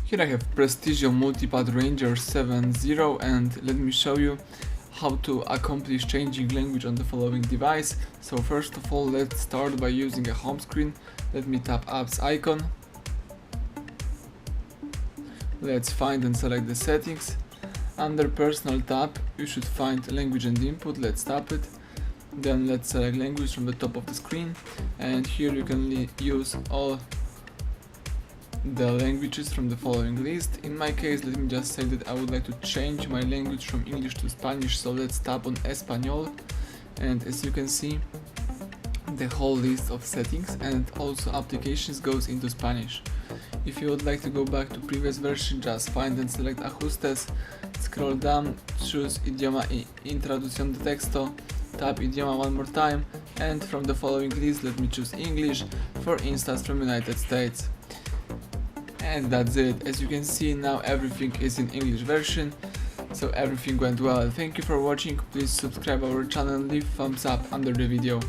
Here I have PRESTIGIO MultiPad Ranger 7.0 and let me show you how to accomplish changing language on the following device. So first of all, let's start by using a home screen. Let me tap apps icon. Let's find and select the settings. Under personal tab you should find language and input. Let's tap it. Then let's select language from the top of the screen, and here you can use all the languages from the following list. In my case, let me just say that I would like to change my language from English to Spanish, so let's tap on Español, and as you can see, the whole list of settings and also applications goes into Spanish. If you would like to go back to previous version, just find and select Ajustes, scroll down, choose Idioma y Introducción de Texto, tap Idioma one more time, and from the following list let me choose English, for instance from United States. And that's it. As you can see, now everything is in English version, so everything went well. Thank you for watching. Please subscribe our channel and leave thumbs up under the video.